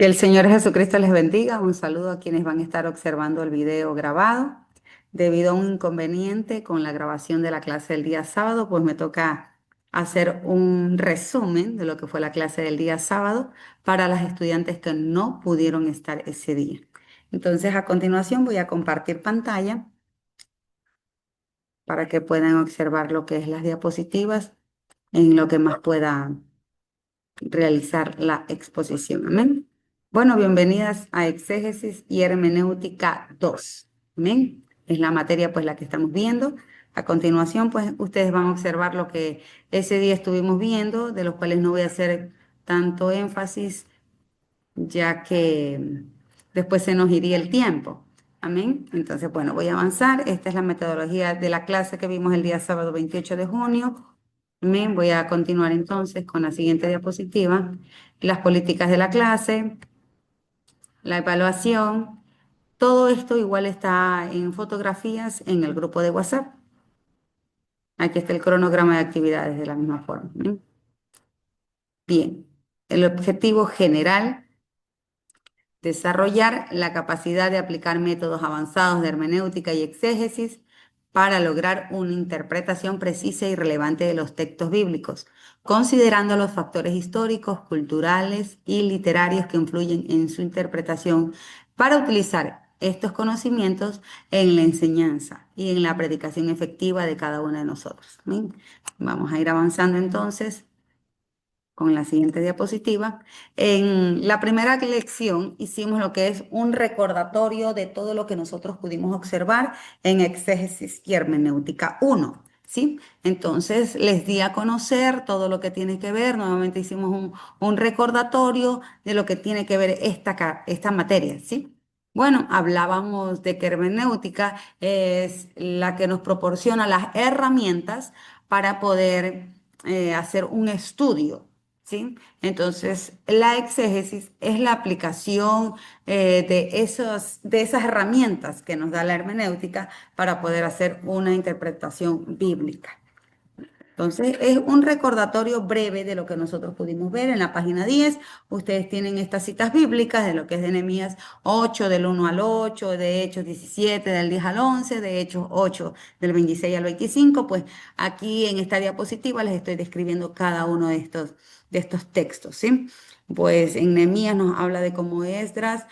Que el Señor Jesucristo les bendiga. Un saludo a quienes van a estar observando el video grabado. Debido a un inconveniente con la grabación de la clase del día sábado, pues me toca hacer un resumen de lo que fue la clase del día sábado para las estudiantes que no pudieron estar ese día. Entonces, a continuación voy a compartir pantalla para que puedan observar lo que es las diapositivas en lo que más pueda realizar la exposición. Amén. Bueno, bienvenidas a Exégesis y Hermenéutica 2. Amén. Es la materia pues la que estamos viendo. A continuación pues ustedes van a observar lo que ese día estuvimos viendo, de los cuales no voy a hacer tanto énfasis ya que después se nos iría el tiempo. Amén. Entonces, bueno, voy a avanzar. Esta es la metodología de la clase que vimos el día sábado 28 de junio. Amén. Voy a continuar entonces con la siguiente diapositiva. Las políticas de la clase, la evaluación. Todo esto igual está en fotografías en el grupo de WhatsApp. Aquí está el cronograma de actividades de la misma forma. Amén. Bien. El objetivo general: desarrollar la capacidad de aplicar métodos avanzados de hermenéutica y exégesis para lograr una interpretación precisa y relevante de los textos bíblicos, considerando los factores históricos, culturales y literarios que influyen en su interpretación para utilizar estos conocimientos en la enseñanza y en la predicación efectiva de cada uno de nosotros. ¿Bien? Vamos a ir avanzando entonces con la siguiente diapositiva. En la primera lección hicimos lo que es un recordatorio de todo lo que nosotros pudimos observar en Exégesis y Hermenéutica 1. ¿Sí? Entonces les di a conocer todo lo que tiene que ver, nuevamente hicimos un recordatorio de lo que tiene que ver esta materia, ¿sí? Bueno, hablábamos de que hermenéutica es la que nos proporciona las herramientas para poder hacer un estudio. ¿Sí? Entonces, la exégesis es la aplicación de esas herramientas que nos da la hermenéutica para poder hacer una interpretación bíblica. Entonces, es un recordatorio breve de lo que nosotros pudimos ver en la página 10. Ustedes tienen estas citas bíblicas de lo que es de Nehemías 8, del 1 al 8, de Hechos 17, del 10 al 11, de Hechos 8, del 26 al 25. Pues aquí en esta diapositiva les estoy describiendo cada uno de estos textos, ¿sí? Pues en Nehemías nos habla de cómo Esdras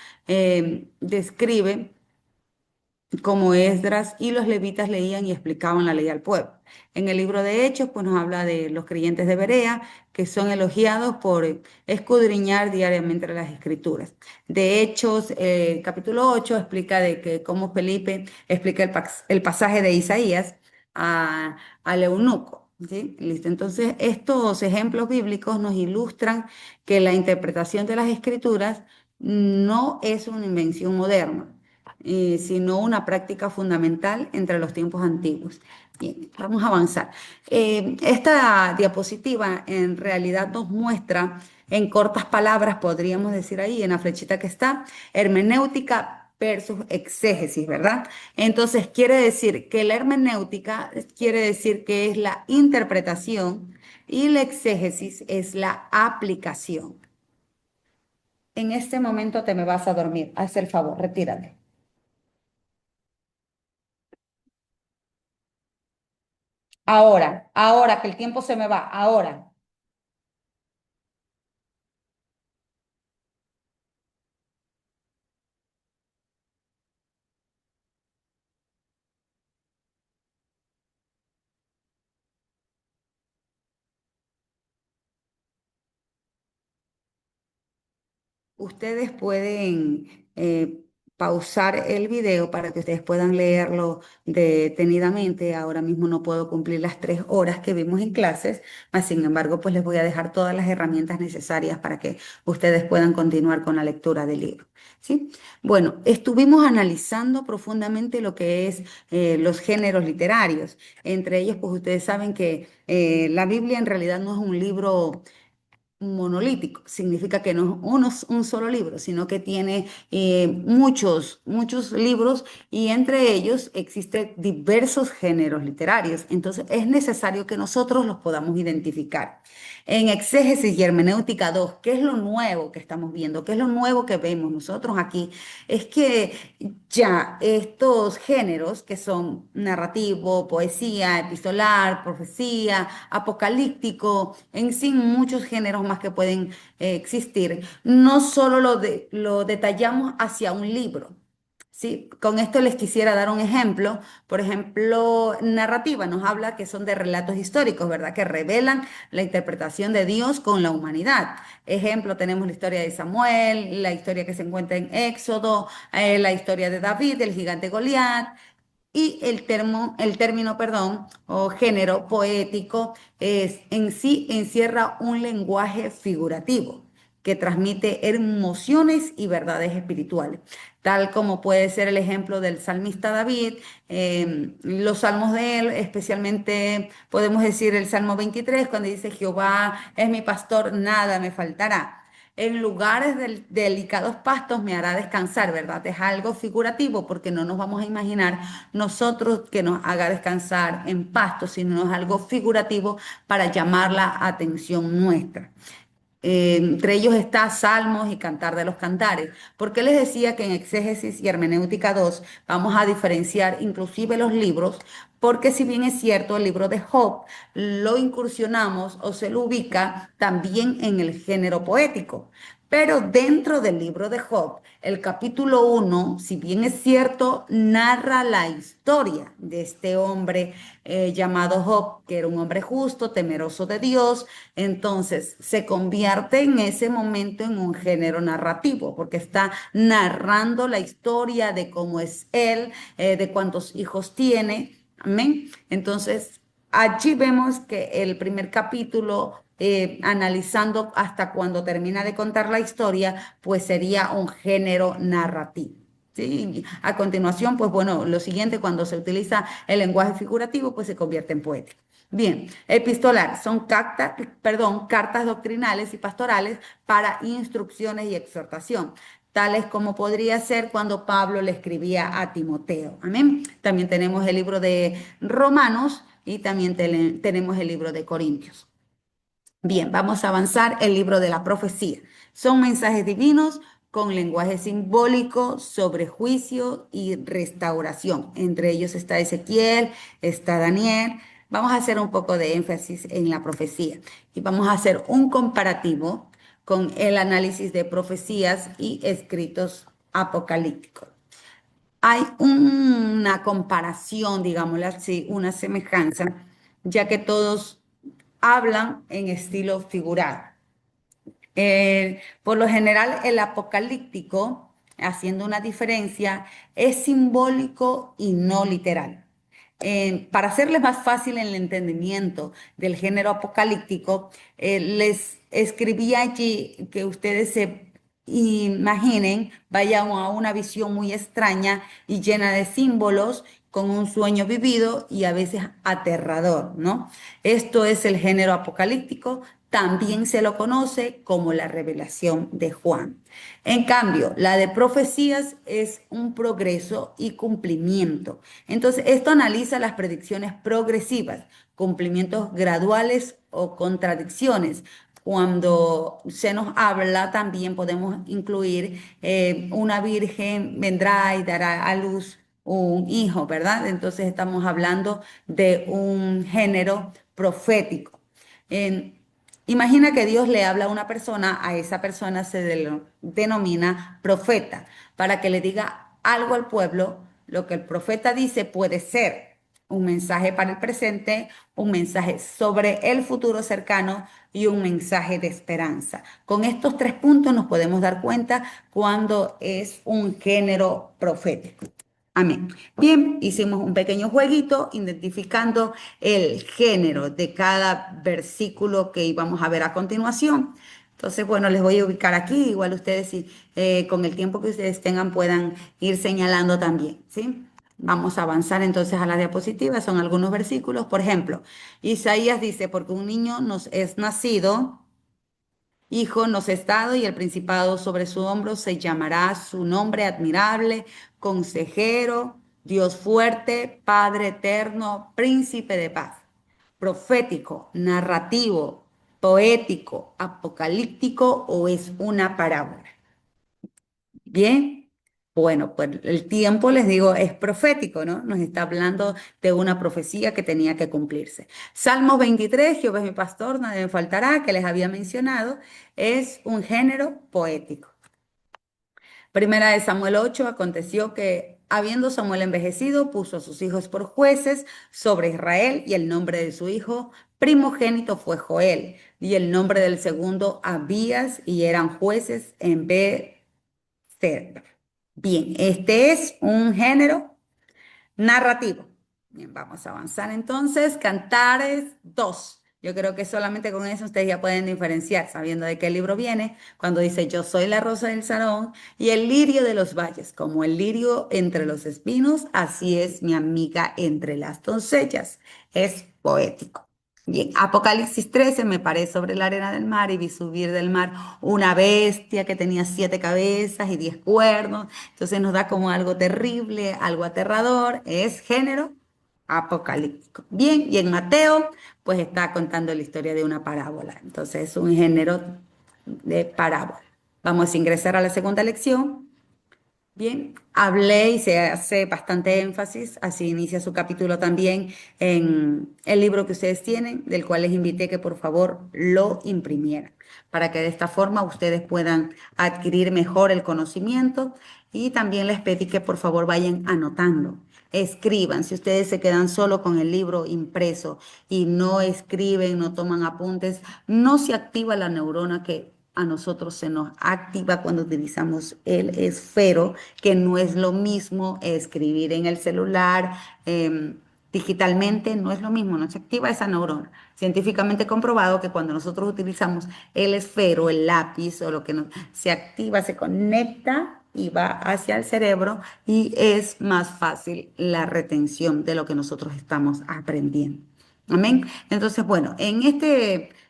describe como Esdras y los levitas leían y explicaban la ley al pueblo. En el libro de Hechos, pues nos habla de los creyentes de Berea, que son elogiados por escudriñar diariamente las escrituras. De Hechos, capítulo 8 explica de que cómo Felipe explica el pasaje de Isaías al eunuco. ¿Sí? Listo. Entonces, estos ejemplos bíblicos nos ilustran que la interpretación de las escrituras no es una invención moderna, sino una práctica fundamental entre los tiempos antiguos. Bien, vamos a avanzar. Esta diapositiva en realidad nos muestra en cortas palabras, podríamos decir ahí en la flechita que está, hermenéutica versus exégesis, ¿verdad? Entonces quiere decir que la hermenéutica quiere decir que es la interpretación y la exégesis es la aplicación. En este momento te me vas a dormir, haz el favor, retírate. Ahora que el tiempo se me va, ahora. Ustedes pueden pausar el video para que ustedes puedan leerlo detenidamente. Ahora mismo no puedo cumplir las 3 horas que vimos en clases, mas sin embargo, pues les voy a dejar todas las herramientas necesarias para que ustedes puedan continuar con la lectura del libro. ¿Sí? Bueno, estuvimos analizando profundamente lo que es los géneros literarios. Entre ellos, pues ustedes saben que la Biblia en realidad no es un libro monolítico. Significa que no es un solo libro, sino que tiene muchos libros y entre ellos existen diversos géneros literarios. Entonces es necesario que nosotros los podamos identificar. En exégesis y hermenéutica 2, ¿qué es lo nuevo que estamos viendo? ¿Qué es lo nuevo que vemos nosotros aquí? Es que ya estos géneros que son narrativo, poesía, epistolar, profecía, apocalíptico, en sí muchos géneros más que pueden existir, no solo lo detallamos hacia un libro. Sí, con esto les quisiera dar un ejemplo. Por ejemplo, narrativa nos habla que son de relatos históricos, ¿verdad? Que revelan la interpretación de Dios con la humanidad. Ejemplo, tenemos la historia de Samuel, la historia que se encuentra en Éxodo, la historia de David, el gigante Goliat. Y el término, perdón, o género poético en sí encierra un lenguaje figurativo que transmite emociones y verdades espirituales, tal como puede ser el ejemplo del salmista David, los salmos de él, especialmente podemos decir el Salmo 23, cuando dice, Jehová es mi pastor, nada me faltará. En lugares delicados pastos me hará descansar, ¿verdad? Es algo figurativo porque no nos vamos a imaginar nosotros que nos haga descansar en pastos, sino es algo figurativo para llamar la atención nuestra. Entre ellos está Salmos y Cantar de los Cantares. ¿Por qué les decía que en Exégesis y Hermenéutica 2 vamos a diferenciar inclusive los libros? Porque si bien es cierto, el libro de Job lo incursionamos o se lo ubica también en el género poético. Pero dentro del libro de Job, el capítulo 1, si bien es cierto, narra la historia de este hombre llamado Job, que era un hombre justo, temeroso de Dios. Entonces se convierte en ese momento en un género narrativo, porque está narrando la historia de cómo es él, de cuántos hijos tiene. Amén. Entonces, allí vemos que el primer capítulo, analizando hasta cuando termina de contar la historia, pues sería un género narrativo. ¿Sí? A continuación, pues bueno, lo siguiente, cuando se utiliza el lenguaje figurativo, pues se convierte en poético. Bien, epistolar son cartas doctrinales y pastorales para instrucciones y exhortación, tales como podría ser cuando Pablo le escribía a Timoteo. Amén. También tenemos el libro de Romanos y también tenemos el libro de Corintios. Bien, vamos a avanzar el libro de la profecía. Son mensajes divinos con lenguaje simbólico sobre juicio y restauración. Entre ellos está Ezequiel, está Daniel. Vamos a hacer un poco de énfasis en la profecía y vamos a hacer un comparativo con el análisis de profecías y escritos apocalípticos. Hay una comparación, digámoslo así, una semejanza, ya que todos hablan en estilo figurado. Por lo general, el apocalíptico, haciendo una diferencia, es simbólico y no literal. Para hacerles más fácil el entendimiento del género apocalíptico, les escribí allí que ustedes se imaginen, vayan a una visión muy extraña y llena de símbolos, con un sueño vivido y a veces aterrador, ¿no? Esto es el género apocalíptico, también se lo conoce como la revelación de Juan. En cambio, la de profecías es un progreso y cumplimiento. Entonces, esto analiza las predicciones progresivas, cumplimientos graduales o contradicciones. Cuando se nos habla, también podemos incluir una virgen vendrá y dará a luz un hijo, ¿verdad? Entonces estamos hablando de un género profético. En- Imagina que Dios le habla a una persona, a esa persona denomina profeta, para que le diga algo al pueblo. Lo que el profeta dice puede ser un mensaje para el presente, un mensaje sobre el futuro cercano y un mensaje de esperanza. Con estos tres puntos nos podemos dar cuenta cuando es un género profético. Amén. Bien, hicimos un pequeño jueguito identificando el género de cada versículo que íbamos a ver a continuación. Entonces, bueno, les voy a ubicar aquí, igual ustedes si, con el tiempo que ustedes tengan puedan ir señalando también, ¿sí? Vamos a avanzar entonces a la diapositiva, son algunos versículos. Por ejemplo, Isaías dice, porque un niño nos es nacido, Hijo nos es dado y el principado sobre su hombro se llamará su nombre admirable, consejero, Dios fuerte, Padre eterno, príncipe de paz. Profético, narrativo, poético, apocalíptico o es una parábola. Bien, bueno, pues el tiempo, les digo, es profético, ¿no? Nos está hablando de una profecía que tenía que cumplirse. Salmos 23, Jehová es mi pastor, nadie me faltará, que les había mencionado, es un género poético. Primera de Samuel 8, aconteció que, habiendo Samuel envejecido, puso a sus hijos por jueces sobre Israel, y el nombre de su hijo primogénito fue Joel, y el nombre del segundo Abías, y eran jueces en Ser. Bien, este es un género narrativo. Bien, vamos a avanzar entonces. Cantares 2. Yo creo que solamente con eso ustedes ya pueden diferenciar, sabiendo de qué libro viene, cuando dice yo soy la rosa del Sarón y el lirio de los valles, como el lirio entre los espinos, así es mi amiga entre las doncellas. Es poético. Bien, Apocalipsis 13, me paré sobre la arena del mar y vi subir del mar una bestia que tenía 7 cabezas y 10 cuernos. Entonces nos da como algo terrible, algo aterrador. Es género apocalíptico. Bien, y en Mateo, pues está contando la historia de una parábola. Entonces es un género de parábola. Vamos a ingresar a la segunda lección. Bien, hablé y se hace bastante énfasis, así inicia su capítulo también en el libro que ustedes tienen, del cual les invité que por favor lo imprimieran, para que de esta forma ustedes puedan adquirir mejor el conocimiento y también les pedí que por favor vayan anotando. Escriban, si ustedes se quedan solo con el libro impreso y no escriben, no toman apuntes, no se activa la neurona que a nosotros se nos activa cuando utilizamos el esfero, que no es lo mismo escribir en el celular, digitalmente, no es lo mismo, no se activa esa neurona. Científicamente comprobado que cuando nosotros utilizamos el esfero, el lápiz o lo que se activa, se conecta y va hacia el cerebro y es más fácil la retención de lo que nosotros estamos aprendiendo. Amén. Entonces, bueno, en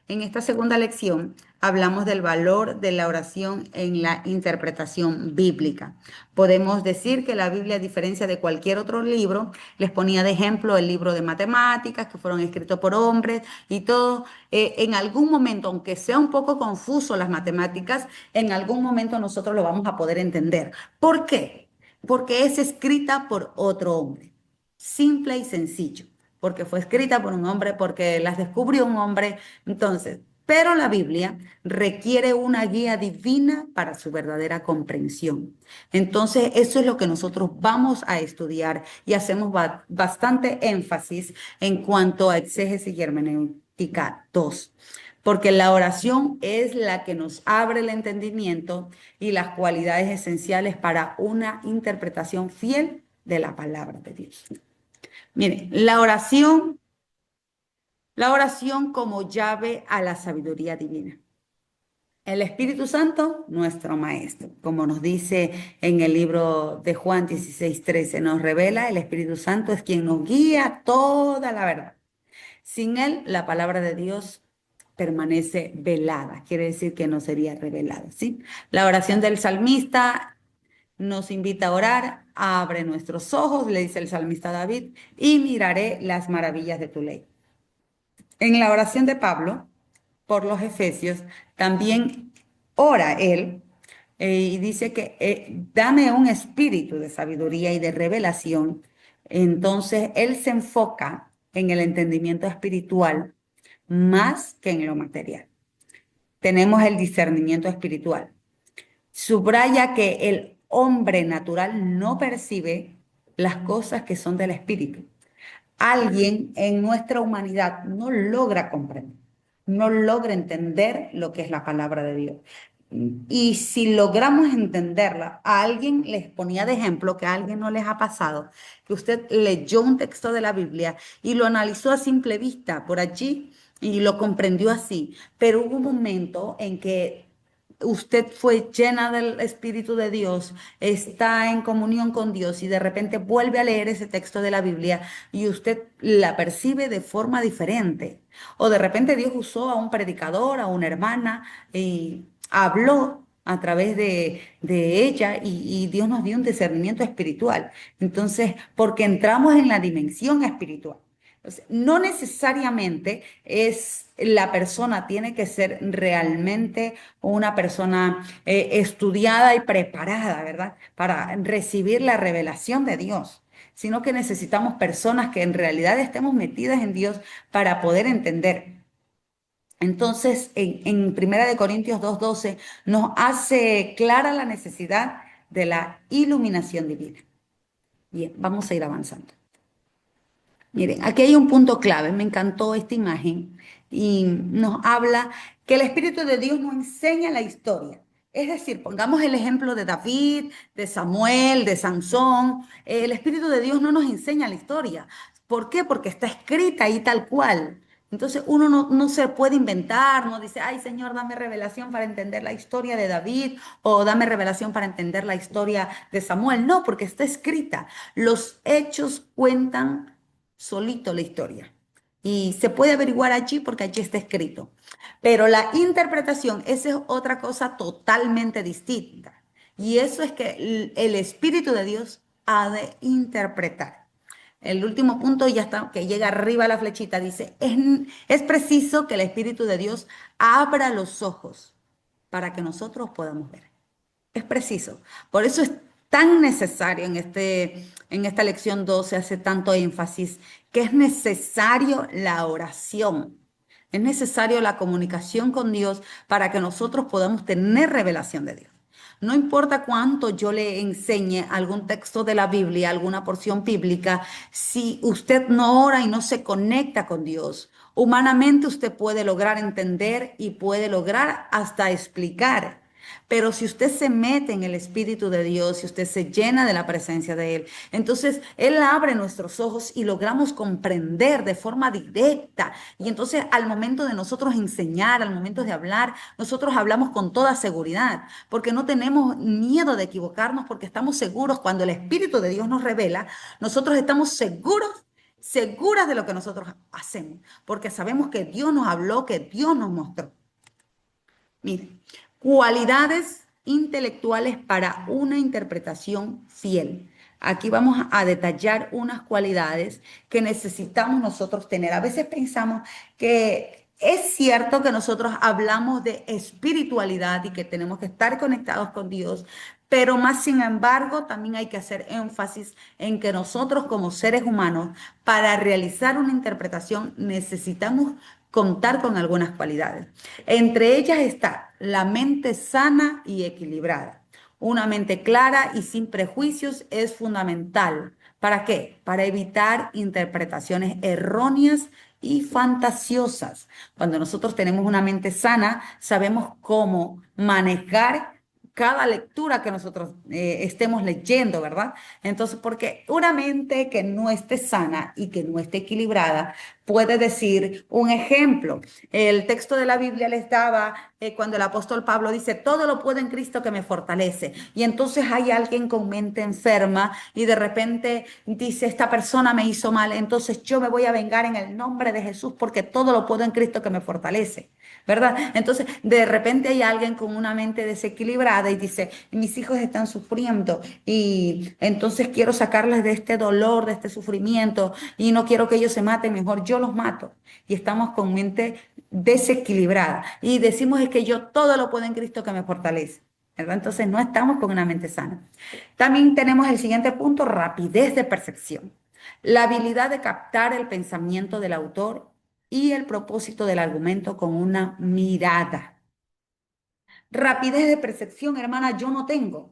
esta segunda lección hablamos del valor de la oración en la interpretación bíblica. Podemos decir que la Biblia, a diferencia de cualquier otro libro, les ponía de ejemplo el libro de matemáticas que fueron escritos por hombres y todo. En algún momento, aunque sea un poco confuso las matemáticas, en algún momento nosotros lo vamos a poder entender. ¿Por qué? Porque es escrita por otro hombre. Simple y sencillo, porque fue escrita por un hombre, porque las descubrió un hombre. Entonces, pero la Biblia requiere una guía divina para su verdadera comprensión. Entonces, eso es lo que nosotros vamos a estudiar y hacemos bastante énfasis en cuanto a exégesis y hermenéutica 2, porque la oración es la que nos abre el entendimiento y las cualidades esenciales para una interpretación fiel de la palabra de Dios. Miren, la oración como llave a la sabiduría divina. El Espíritu Santo, nuestro Maestro, como nos dice en el libro de Juan 16:13, nos revela, el Espíritu Santo es quien nos guía toda la verdad. Sin él, la palabra de Dios permanece velada, quiere decir que no sería revelada, ¿sí? La oración del salmista nos invita a orar, abre nuestros ojos, le dice el salmista David, y miraré las maravillas de tu ley. En la oración de Pablo por los Efesios, también ora él y dice que dame un espíritu de sabiduría y de revelación. Entonces, él se enfoca en el entendimiento espiritual más que en lo material. Tenemos el discernimiento espiritual. Subraya que el hombre natural no percibe las cosas que son del espíritu. Alguien en nuestra humanidad no logra comprender, no logra entender lo que es la palabra de Dios. Y si logramos entenderla, a alguien les ponía de ejemplo que a alguien no les ha pasado, que usted leyó un texto de la Biblia y lo analizó a simple vista por allí y lo comprendió así, pero hubo un momento en que usted fue llena del Espíritu de Dios, está en comunión con Dios y de repente vuelve a leer ese texto de la Biblia y usted la percibe de forma diferente. O de repente Dios usó a un predicador, a una hermana y habló a través de ella y Dios nos dio un discernimiento espiritual. Entonces, porque entramos en la dimensión espiritual. Entonces, no necesariamente es la persona tiene que ser realmente una persona estudiada y preparada, ¿verdad? Para recibir la revelación de Dios, sino que necesitamos personas que en realidad estemos metidas en Dios para poder entender. Entonces, en Primera de Corintios 2:12 nos hace clara la necesidad de la iluminación divina. Bien, vamos a ir avanzando. Miren, aquí hay un punto clave, me encantó esta imagen y nos habla que el Espíritu de Dios nos enseña la historia. Es decir, pongamos el ejemplo de David, de Samuel, de Sansón. El Espíritu de Dios no nos enseña la historia. ¿Por qué? Porque está escrita ahí tal cual. Entonces uno no se puede inventar, no dice, ay Señor, dame revelación para entender la historia de David o dame revelación para entender la historia de Samuel. No, porque está escrita. Los hechos cuentan solito la historia. Y se puede averiguar allí porque allí está escrito. Pero la interpretación, esa es otra cosa totalmente distinta. Y eso es que el Espíritu de Dios ha de interpretar. El último punto ya está, que llega arriba la flechita, dice, es preciso que el Espíritu de Dios abra los ojos para que nosotros podamos ver. Es preciso. Por eso es tan necesario en esta lección 2 se hace tanto énfasis que es necesario la oración. Es necesario la comunicación con Dios para que nosotros podamos tener revelación de Dios. No importa cuánto yo le enseñe algún texto de la Biblia, alguna porción bíblica, si usted no ora y no se conecta con Dios, humanamente usted puede lograr entender y puede lograr hasta explicar. Pero si usted se mete en el Espíritu de Dios, si usted se llena de la presencia de Él, entonces Él abre nuestros ojos y logramos comprender de forma directa. Y entonces al momento de nosotros enseñar, al momento de hablar, nosotros hablamos con toda seguridad, porque no tenemos miedo de equivocarnos, porque estamos seguros cuando el Espíritu de Dios nos revela, nosotros estamos seguras de lo que nosotros hacemos, porque sabemos que Dios nos habló, que Dios nos mostró. Mire, cualidades intelectuales para una interpretación fiel. Aquí vamos a detallar unas cualidades que necesitamos nosotros tener. A veces pensamos que es cierto que nosotros hablamos de espiritualidad y que tenemos que estar conectados con Dios, pero más sin embargo también hay que hacer énfasis en que nosotros como seres humanos, para realizar una interpretación necesitamos contar con algunas cualidades. Entre ellas está la mente sana y equilibrada. Una mente clara y sin prejuicios es fundamental. ¿Para qué? Para evitar interpretaciones erróneas y fantasiosas. Cuando nosotros tenemos una mente sana, sabemos cómo manejar cada lectura que nosotros estemos leyendo, ¿verdad? Entonces, porque una mente que no esté sana y que no esté equilibrada puede decir un ejemplo. El texto de la Biblia les daba cuando el apóstol Pablo dice, todo lo puedo en Cristo que me fortalece. Y entonces hay alguien con mente enferma y de repente dice, esta persona me hizo mal, entonces yo me voy a vengar en el nombre de Jesús porque todo lo puedo en Cristo que me fortalece. ¿Verdad? Entonces, de repente hay alguien con una mente desequilibrada y dice, mis hijos están sufriendo y entonces quiero sacarles de este dolor, de este sufrimiento y no quiero que ellos se maten, mejor yo los mato. Y estamos con mente desequilibrada y decimos es que yo todo lo puedo en Cristo que me fortalece. ¿Verdad? Entonces no estamos con una mente sana. También tenemos el siguiente punto, rapidez de percepción. La habilidad de captar el pensamiento del autor y el propósito del argumento con una mirada. Rapidez de percepción, hermana, yo no tengo.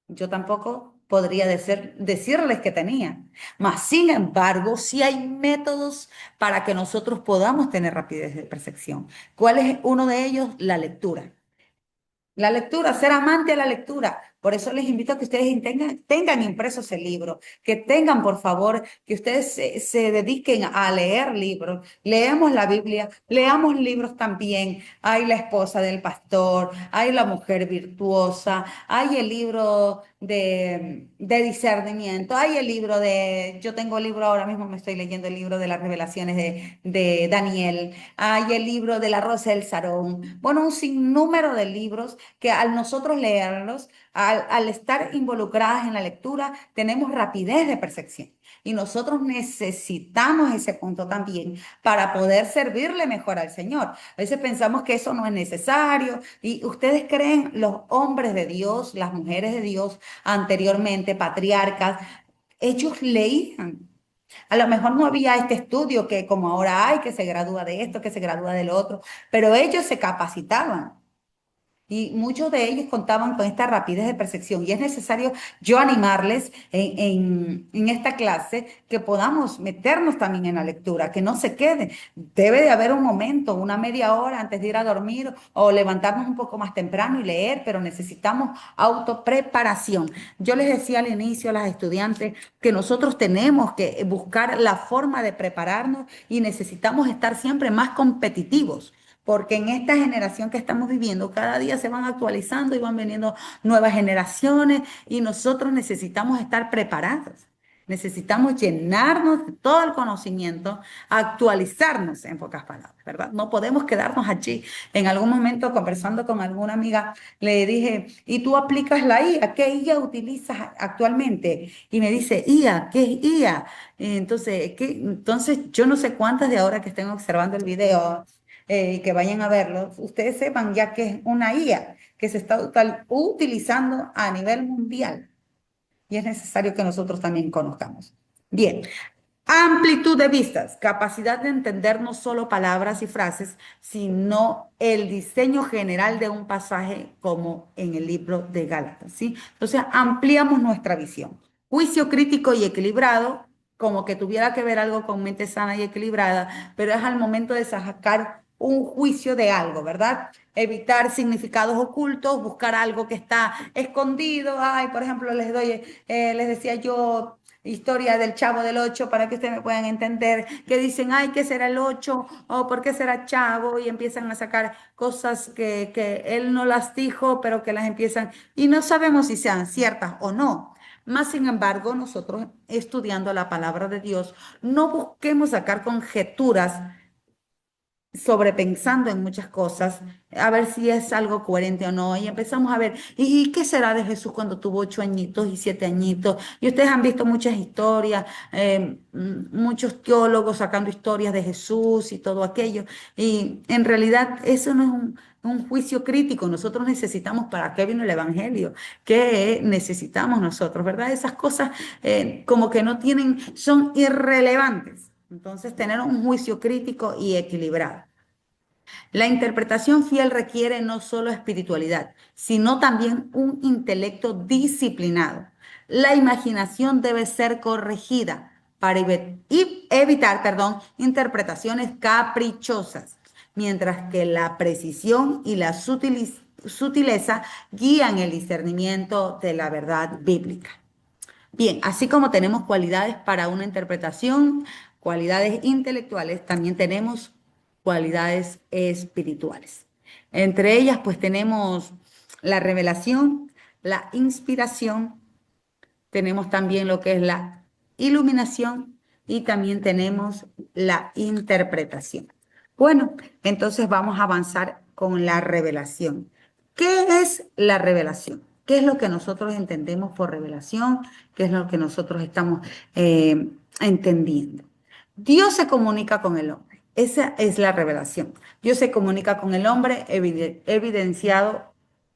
Yo tampoco podría decirles que tenía. Mas, sin embargo, sí hay métodos para que nosotros podamos tener rapidez de percepción. ¿Cuál es uno de ellos? La lectura. La lectura, ser amante a la lectura. Por eso les invito a que ustedes tengan impresos el libro, que tengan, por favor, que ustedes se dediquen a leer libros. Leemos la Biblia, leamos libros también. Hay La esposa del pastor, hay La mujer virtuosa, hay el libro de discernimiento, hay el libro yo tengo el libro ahora mismo, me estoy leyendo el libro de las revelaciones de Daniel, hay el libro de la Rosa del Sarón. Bueno, un sinnúmero de libros que al nosotros leerlos, al estar involucradas en la lectura, tenemos rapidez de percepción. Y nosotros necesitamos ese punto también para poder servirle mejor al Señor. A veces pensamos que eso no es necesario. Y ustedes creen, los hombres de Dios, las mujeres de Dios, anteriormente, patriarcas, ellos leían. A lo mejor no había este estudio que como ahora hay, que se gradúa de esto, que se gradúa del otro, pero ellos se capacitaban. Y muchos de ellos contaban con esta rapidez de percepción. Y es necesario yo animarles en esta clase que podamos meternos también en la lectura, que no se quede. Debe de haber un momento, una media hora antes de ir a dormir o levantarnos un poco más temprano y leer, pero necesitamos autopreparación. Yo les decía al inicio a las estudiantes que nosotros tenemos que buscar la forma de prepararnos y necesitamos estar siempre más competitivos. Porque en esta generación que estamos viviendo, cada día se van actualizando y van viniendo nuevas generaciones y nosotros necesitamos estar preparados. Necesitamos llenarnos de todo el conocimiento, actualizarnos en pocas palabras, ¿verdad? No podemos quedarnos allí. En algún momento, conversando con alguna amiga, le dije, ¿y tú aplicas la IA? ¿Qué IA utilizas actualmente? Y me dice, IA, ¿qué es IA? Entonces, yo no sé cuántas de ahora que estén observando el video que vayan a verlo, ustedes sepan ya que es una IA que se está utilizando a nivel mundial y es necesario que nosotros también conozcamos. Bien, amplitud de vistas, capacidad de entender no solo palabras y frases, sino el diseño general de un pasaje como en el libro de Gálatas, ¿sí? Entonces ampliamos nuestra visión. Juicio crítico y equilibrado, como que tuviera que ver algo con mente sana y equilibrada, pero es al momento de sacar un juicio de algo, ¿verdad? Evitar significados ocultos, buscar algo que está escondido. Ay, por ejemplo, les decía yo historia del Chavo del Ocho para que ustedes me puedan entender, que dicen, ay, ¿qué será el Ocho? O ¿por qué será Chavo? Y empiezan a sacar cosas que él no las dijo, pero que las empiezan, y no sabemos si sean ciertas o no. Más sin embargo, nosotros estudiando la palabra de Dios, no busquemos sacar conjeturas sobrepensando en muchas cosas, a ver si es algo coherente o no, y empezamos a ver, ¿y qué será de Jesús cuando tuvo 8 añitos y 7 añitos? Y ustedes han visto muchas historias, muchos teólogos sacando historias de Jesús y todo aquello, y en realidad eso no es un juicio crítico. Nosotros necesitamos, ¿para qué vino el Evangelio? ¿Qué necesitamos nosotros, verdad? Esas cosas como que no tienen, son irrelevantes. Entonces, tener un juicio crítico y equilibrado. La interpretación fiel requiere no solo espiritualidad, sino también un intelecto disciplinado. La imaginación debe ser corregida para evitar, interpretaciones caprichosas, mientras que la precisión y la sutileza guían el discernimiento de la verdad bíblica. Bien, así como tenemos cualidades para una interpretación, cualidades intelectuales, también tenemos cualidades espirituales. Entre ellas, pues tenemos la revelación, la inspiración, tenemos también lo que es la iluminación y también tenemos la interpretación. Bueno, entonces vamos a avanzar con la revelación. ¿Qué es la revelación? ¿Qué es lo que nosotros entendemos por revelación? ¿Qué es lo que nosotros estamos entendiendo? Dios se comunica con el hombre. Esa es la revelación. Dios se comunica con el hombre evidenciado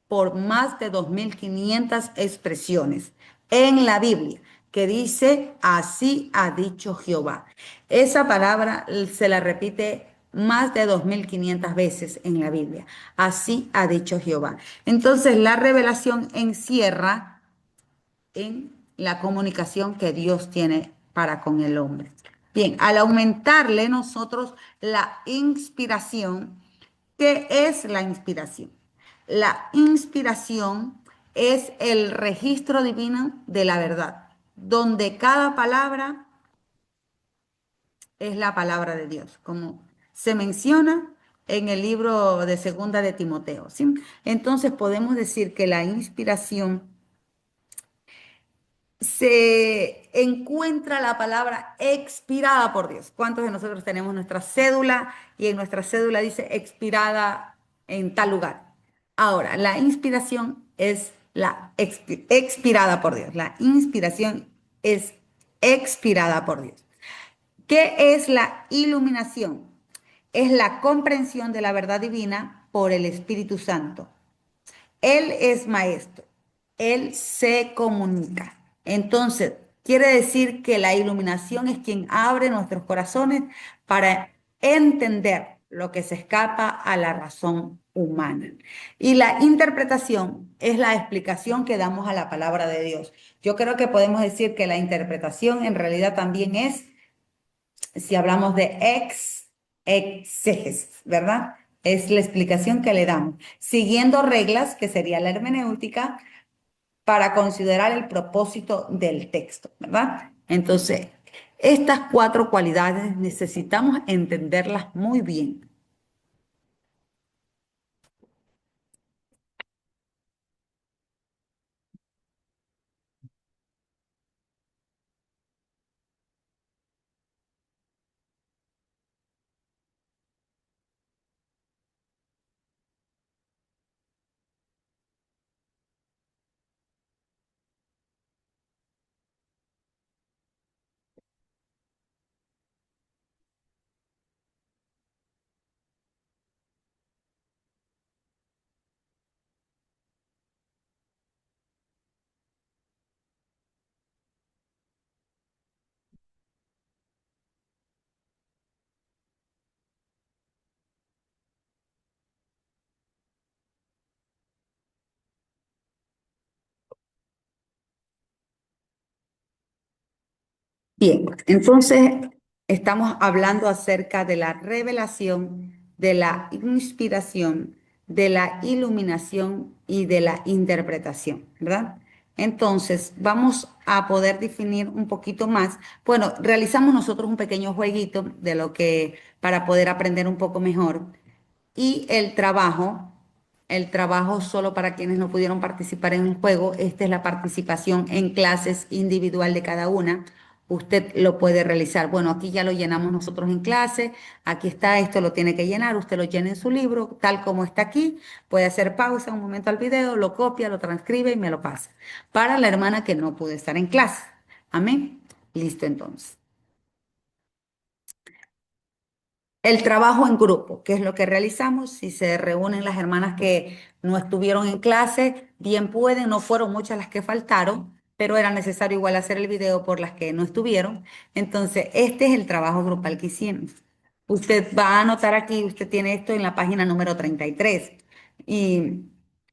por más de 2500 expresiones en la Biblia que dice, así ha dicho Jehová. Esa palabra se la repite más de 2500 veces en la Biblia. Así ha dicho Jehová. Entonces la revelación encierra en la comunicación que Dios tiene para con el hombre. Bien, al aumentarle nosotros la inspiración, ¿qué es la inspiración? La inspiración es el registro divino de la verdad, donde cada palabra es la palabra de Dios, como se menciona en el libro de Segunda de Timoteo, ¿sí? Entonces podemos decir que la inspiración se encuentra la palabra expirada por Dios. ¿Cuántos de nosotros tenemos nuestra cédula y en nuestra cédula dice expirada en tal lugar? Ahora, la inspiración es la expirada por Dios. La inspiración es expirada por Dios. ¿Qué es la iluminación? Es la comprensión de la verdad divina por el Espíritu Santo. Él es maestro, él se comunica. Entonces, quiere decir que la iluminación es quien abre nuestros corazones para entender lo que se escapa a la razón humana. Y la interpretación es la explicación que damos a la palabra de Dios. Yo creo que podemos decir que la interpretación en realidad también es, si hablamos de exégesis, ¿verdad? Es la explicación que le damos, siguiendo reglas, que sería la hermenéutica, para considerar el propósito del texto, ¿verdad? Entonces, estas cuatro cualidades necesitamos entenderlas muy bien. Bien, entonces estamos hablando acerca de la revelación, de la inspiración, de la iluminación y de la interpretación, ¿verdad? Entonces vamos a poder definir un poquito más. Bueno, realizamos nosotros un pequeño jueguito de lo que para poder aprender un poco mejor. Y el trabajo solo para quienes no pudieron participar en el juego, esta es la participación en clases individual de cada una. Usted lo puede realizar. Bueno, aquí ya lo llenamos nosotros en clase. Aquí está, esto lo tiene que llenar. Usted lo llena en su libro, tal como está aquí. Puede hacer pausa un momento al video, lo copia, lo transcribe y me lo pasa. Para la hermana que no pudo estar en clase. Amén. Listo entonces. El trabajo en grupo, que es lo que realizamos, si se reúnen las hermanas que no estuvieron en clase, bien pueden, no fueron muchas las que faltaron, pero era necesario igual hacer el video por las que no estuvieron. Entonces, este es el trabajo grupal que hicimos. Usted va a anotar aquí, usted tiene esto en la página número 33 y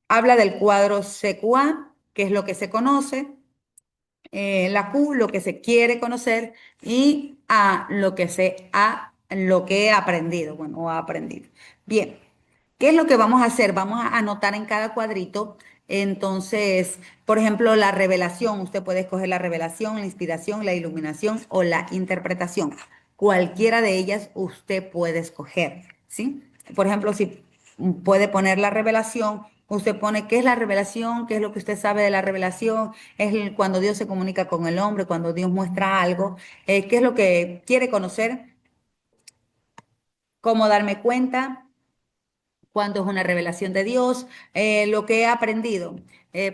habla del cuadro CQA, que es lo que se conoce, la Q, lo que se quiere conocer, y A, lo que he aprendido, bueno, o ha aprendido. Bien, ¿qué es lo que vamos a hacer? Vamos a anotar en cada cuadrito. Entonces, por ejemplo, la revelación, usted puede escoger la revelación, la inspiración, la iluminación o la interpretación. Cualquiera de ellas usted puede escoger, ¿sí? Por ejemplo, si puede poner la revelación, usted pone qué es la revelación, qué es lo que usted sabe de la revelación, cuando Dios se comunica con el hombre, cuando Dios muestra algo, qué es lo que quiere conocer, cómo darme cuenta cuando es una revelación de Dios, lo que he aprendido.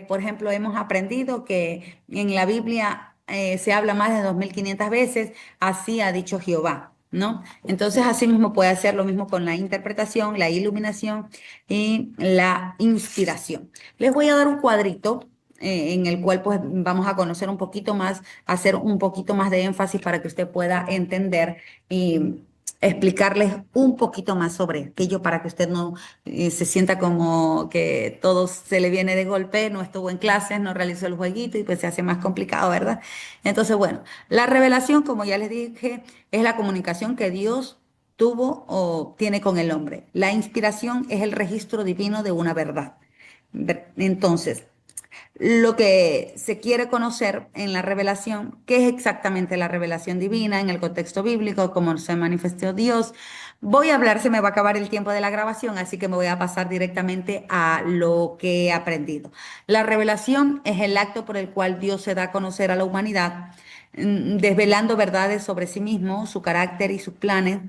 Por ejemplo, hemos aprendido que en la Biblia se habla más de 2500 veces, así ha dicho Jehová, ¿no? Entonces, así mismo puede hacer lo mismo con la interpretación, la iluminación y la inspiración. Les voy a dar un cuadrito en el cual pues vamos a conocer un poquito más, hacer un poquito más de énfasis para que usted pueda entender y explicarles un poquito más sobre aquello para que usted no se sienta como que todo se le viene de golpe, no estuvo en clases, no realizó el jueguito y pues se hace más complicado, ¿verdad? Entonces, bueno, la revelación, como ya les dije, es la comunicación que Dios tuvo o tiene con el hombre. La inspiración es el registro divino de una verdad. Entonces, lo que se quiere conocer en la revelación, qué es exactamente la revelación divina en el contexto bíblico, cómo se manifestó Dios. Voy a hablar, se me va a acabar el tiempo de la grabación, así que me voy a pasar directamente a lo que he aprendido. La revelación es el acto por el cual Dios se da a conocer a la humanidad, desvelando verdades sobre sí mismo, su carácter y sus planes,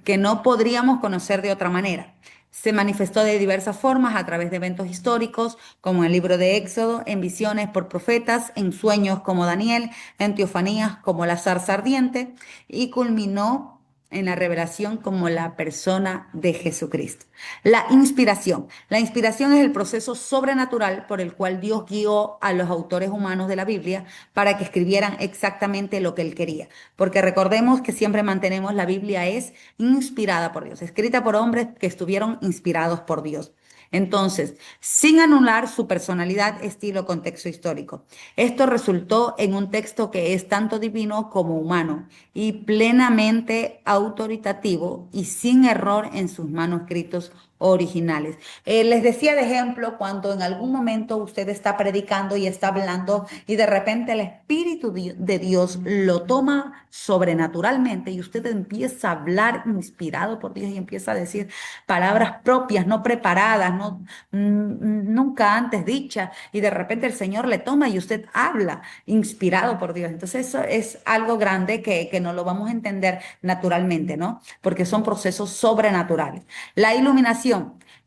que no podríamos conocer de otra manera. Se manifestó de diversas formas a través de eventos históricos, como en el libro de Éxodo, en visiones por profetas, en sueños como Daniel, en teofanías como la zarza ardiente, y culminó en la revelación como la persona de Jesucristo. La inspiración. La inspiración es el proceso sobrenatural por el cual Dios guió a los autores humanos de la Biblia para que escribieran exactamente lo que Él quería. Porque recordemos que siempre mantenemos la Biblia es inspirada por Dios, escrita por hombres que estuvieron inspirados por Dios. Entonces, sin anular su personalidad, estilo, contexto histórico. Esto resultó en un texto que es tanto divino como humano y plenamente autoritativo y sin error en sus manuscritos originales. Les decía de ejemplo cuando en algún momento usted está predicando y está hablando y de repente el Espíritu de Dios lo toma sobrenaturalmente y usted empieza a hablar inspirado por Dios y empieza a decir palabras propias, no preparadas, no, nunca antes dichas y de repente el Señor le toma y usted habla inspirado por Dios. Entonces eso es algo grande que no lo vamos a entender naturalmente, ¿no? Porque son procesos sobrenaturales. La iluminación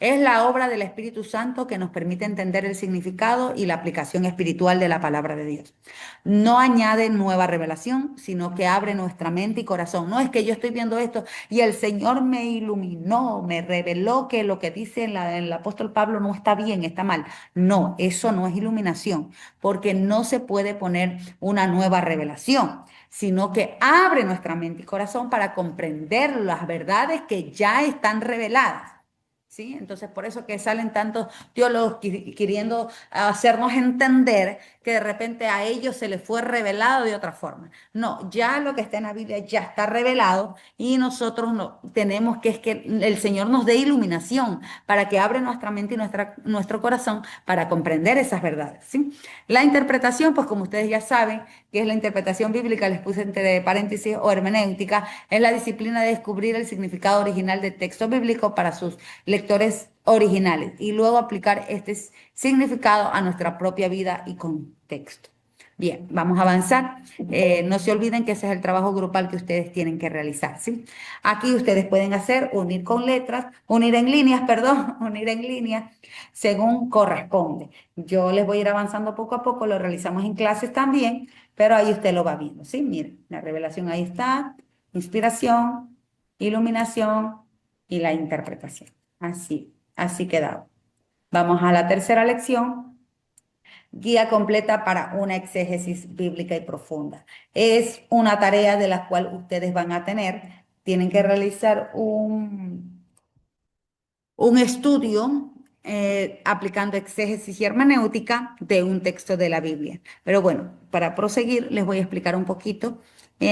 es la obra del Espíritu Santo que nos permite entender el significado y la aplicación espiritual de la palabra de Dios. No añade nueva revelación, sino que abre nuestra mente y corazón. No es que yo estoy viendo esto y el Señor me iluminó, me reveló que lo que dice el apóstol Pablo no está bien, está mal. No, eso no es iluminación, porque no se puede poner una nueva revelación, sino que abre nuestra mente y corazón para comprender las verdades que ya están reveladas. ¿Sí? Entonces, por eso que salen tantos teólogos queriendo hacernos entender que de repente a ellos se les fue revelado de otra forma. No, ya lo que está en la Biblia ya está revelado y nosotros no, tenemos que es que el Señor nos dé iluminación para que abra nuestra mente y nuestro corazón para comprender esas verdades, ¿sí? La interpretación, pues como ustedes ya saben, que es la interpretación bíblica, les puse entre paréntesis, o hermenéutica, es la disciplina de descubrir el significado original del texto bíblico para sus lectores originales y luego aplicar este significado a nuestra propia vida y contexto. Bien, vamos a avanzar. No se olviden que ese es el trabajo grupal que ustedes tienen que realizar, ¿sí? Aquí ustedes pueden hacer unir con letras, unir en líneas, perdón, unir en líneas según corresponde. Yo les voy a ir avanzando poco a poco, lo realizamos en clases también, pero ahí usted lo va viendo, ¿sí? Miren, la revelación ahí está, inspiración, iluminación y la interpretación. Así quedado. Vamos a la tercera lección, guía completa para una exégesis bíblica y profunda. Es una tarea de la cual ustedes van a tener, tienen que realizar un estudio aplicando exégesis y hermenéutica de un texto de la Biblia. Pero bueno, para proseguir les voy a explicar un poquito.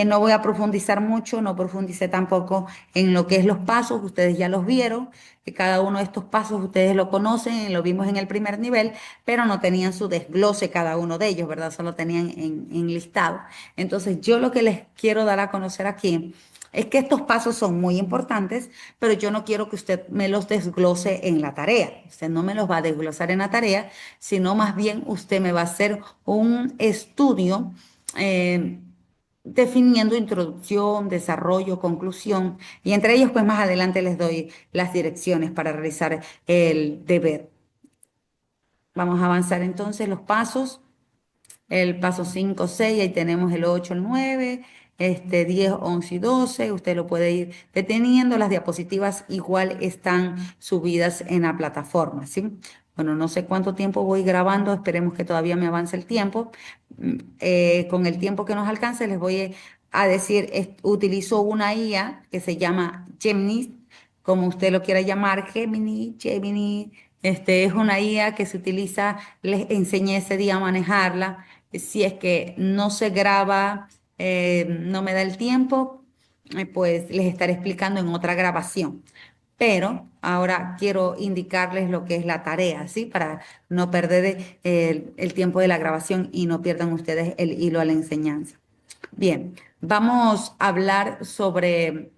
No voy a profundizar mucho, no profundicé tampoco en lo que es los pasos, ustedes ya los vieron, que cada uno de estos pasos ustedes lo conocen, lo vimos en el primer nivel, pero no tenían su desglose cada uno de ellos, ¿verdad? Solo tenían en listado. Entonces yo lo que les quiero dar a conocer aquí es que estos pasos son muy importantes, pero yo no quiero que usted me los desglose en la tarea. Usted no me los va a desglosar en la tarea, sino más bien usted me va a hacer un estudio definiendo introducción, desarrollo, conclusión, y entre ellos, pues más adelante les doy las direcciones para realizar el deber. Vamos a avanzar entonces los pasos. El paso 5, 6, ahí tenemos el 8, el 9, 10, 11 y 12. Usted lo puede ir deteniendo. Las diapositivas igual están subidas en la plataforma, ¿sí? Bueno, no sé cuánto tiempo voy grabando, esperemos que todavía me avance el tiempo. Con el tiempo que nos alcance, les voy a decir, utilizo una IA que se llama Gemini, como usted lo quiera llamar, Gemini. Es una IA que se utiliza, les enseñé ese día a manejarla. Si es que no se graba, no me da el tiempo, pues les estaré explicando en otra grabación. pero ahora quiero indicarles lo que es la tarea, ¿sí? Para no perder el tiempo de la grabación y no pierdan ustedes el hilo a la enseñanza. Bien, vamos a hablar sobre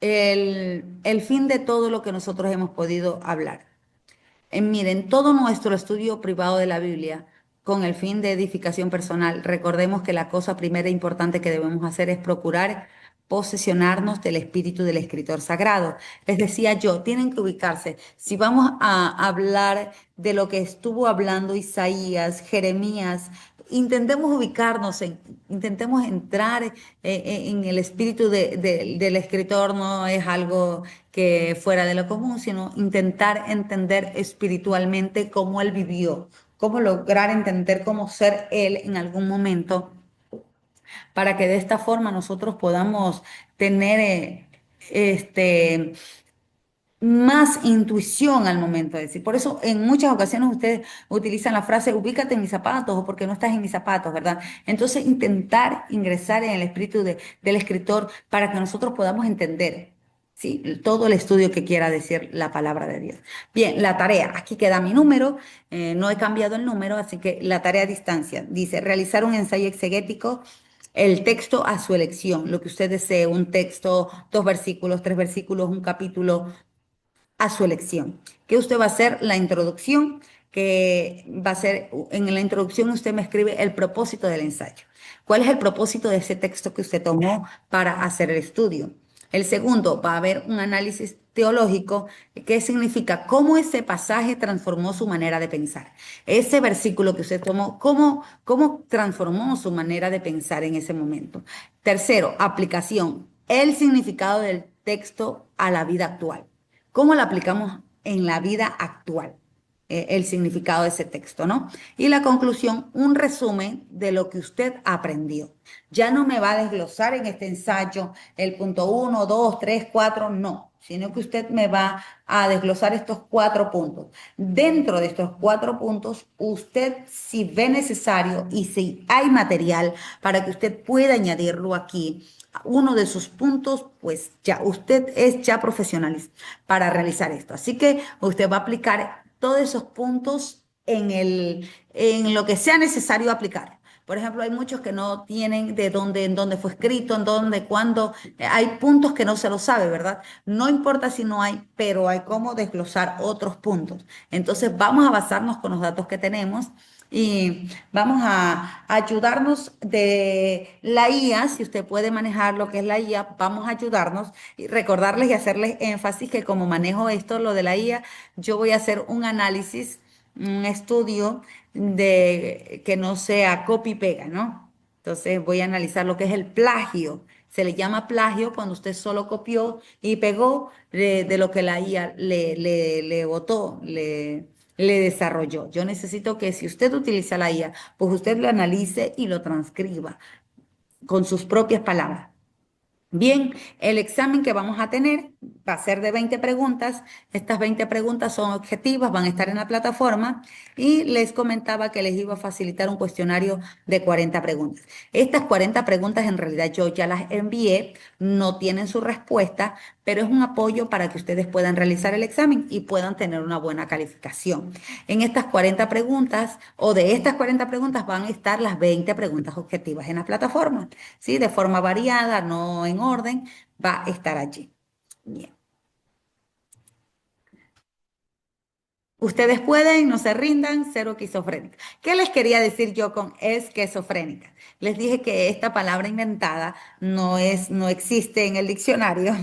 el fin de todo lo que nosotros hemos podido hablar. Miren, todo nuestro estudio privado de la Biblia, con el fin de edificación personal, recordemos que la cosa primera e importante que debemos hacer es procurar posesionarnos del espíritu del escritor sagrado. Les decía yo, tienen que ubicarse. Si vamos a hablar de lo que estuvo hablando Isaías, Jeremías, intentemos ubicarnos, intentemos entrar en el espíritu del escritor, no es algo que fuera de lo común, sino intentar entender espiritualmente cómo él vivió, cómo lograr entender cómo ser él en algún momento, para que de esta forma nosotros podamos tener este, más intuición al momento de decir. Por eso en muchas ocasiones ustedes utilizan la frase ubícate en mis zapatos o porque no estás en mis zapatos, ¿verdad? Entonces intentar ingresar en el espíritu del escritor para que nosotros podamos entender, ¿sí? Todo el estudio que quiera decir la palabra de Dios. Bien, la tarea, aquí queda mi número, no he cambiado el número, así que la tarea a distancia dice realizar un ensayo exegético. El texto a su elección, lo que usted desee, un texto, dos versículos, tres versículos, un capítulo, a su elección. ¿Qué usted va a hacer? La introducción, que va a ser, en la introducción usted me escribe el propósito del ensayo. ¿Cuál es el propósito de ese texto que usted tomó para hacer el estudio? El segundo, va a haber un análisis teológico. ¿Qué significa? ¿Cómo ese pasaje transformó su manera de pensar? Ese versículo que usted tomó, ¿cómo transformó su manera de pensar en ese momento? Tercero, aplicación. El significado del texto a la vida actual. ¿Cómo lo aplicamos en la vida actual? El significado de ese texto, ¿no? Y la conclusión, un resumen de lo que usted aprendió. Ya no me va a desglosar en este ensayo el punto uno, 2, 3, 4, no, sino que usted me va a desglosar estos 4 puntos. Dentro de estos 4 puntos, usted, si ve necesario y si hay material para que usted pueda añadirlo aquí, uno de sus puntos, pues ya usted es ya profesional para realizar esto. Así que usted va a aplicar todos esos puntos en lo que sea necesario aplicar. Por ejemplo, hay muchos que no tienen de dónde, en dónde fue escrito, en dónde, cuándo. Hay puntos que no se lo sabe, ¿verdad? No importa si no hay, pero hay cómo desglosar otros puntos. Entonces, vamos a basarnos con los datos que tenemos y vamos a ayudarnos de la IA. Si usted puede manejar lo que es la IA, vamos a ayudarnos y recordarles y hacerles énfasis que como manejo esto, lo de la IA, yo voy a hacer un análisis, un estudio de que no sea copy-pega, ¿no? Entonces voy a analizar lo que es el plagio. Se le llama plagio cuando usted solo copió y pegó de lo que la IA le botó, le desarrolló. Yo necesito que si usted utiliza la IA, pues usted lo analice y lo transcriba con sus propias palabras. Bien, el examen que vamos a tener va a ser de 20 preguntas. Estas 20 preguntas son objetivas, van a estar en la plataforma y les comentaba que les iba a facilitar un cuestionario de 40 preguntas. Estas 40 preguntas en realidad yo ya las envié, no tienen su respuesta, pero es un apoyo para que ustedes puedan realizar el examen y puedan tener una buena calificación. En estas 40 preguntas o de estas 40 preguntas van a estar las 20 preguntas objetivas en la plataforma, ¿sí? De forma variada, no en orden, va a estar allí. Bien. Ustedes pueden, no se rindan, cero esquizofrénica. ¿Qué les quería decir yo con esquizofrénica? Les dije que esta palabra inventada no existe en el diccionario,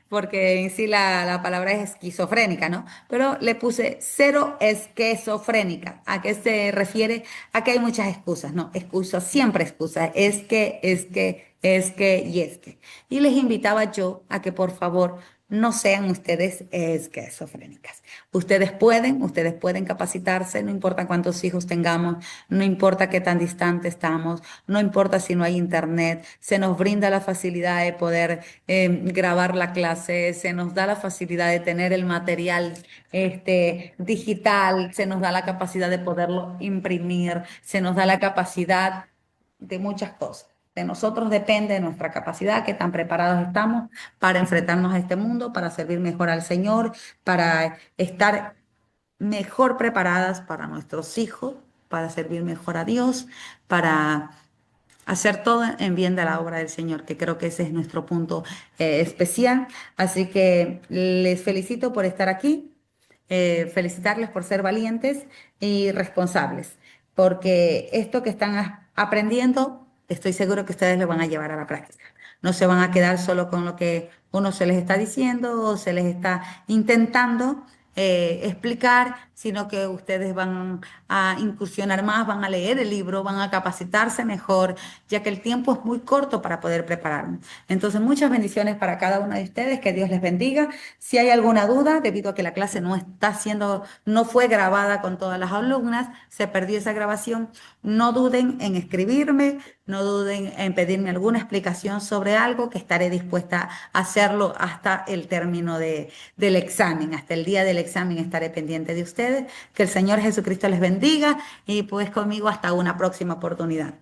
porque en sí la palabra es esquizofrénica, ¿no? Pero le puse cero esquizofrénica. ¿A qué se refiere? A que hay muchas excusas, ¿no? Excusas, siempre excusas. Es que. Y les invitaba yo a que por favor no sean ustedes esquizofrénicas. Ustedes pueden capacitarse, no importa cuántos hijos tengamos, no importa qué tan distante estamos, no importa si no hay internet, se nos brinda la facilidad de poder grabar la clase, se nos da la facilidad de tener el material digital, se nos da la capacidad de poderlo imprimir, se nos da la capacidad de muchas cosas. De nosotros depende de nuestra capacidad, qué tan preparados estamos para enfrentarnos a este mundo, para servir mejor al Señor, para estar mejor preparadas para nuestros hijos, para servir mejor a Dios, para hacer todo en bien de la obra del Señor, que creo que ese es nuestro punto especial. Así que les felicito por estar aquí, felicitarles por ser valientes y responsables, porque esto que están aprendiendo, estoy seguro que ustedes lo van a llevar a la práctica. No se van a quedar solo con lo que uno se les está diciendo o se les está intentando explicar, sino que ustedes van a incursionar más, van a leer el libro, van a capacitarse mejor, ya que el tiempo es muy corto para poder prepararnos. Entonces, muchas bendiciones para cada uno de ustedes, que Dios les bendiga. Si hay alguna duda, debido a que la clase no fue grabada con todas las alumnas, se perdió esa grabación, no duden en escribirme, no duden en pedirme alguna explicación sobre algo, que estaré dispuesta a hacerlo hasta el término del examen, hasta el día del examen estaré pendiente de ustedes. Que el Señor Jesucristo les bendiga y pues conmigo hasta una próxima oportunidad.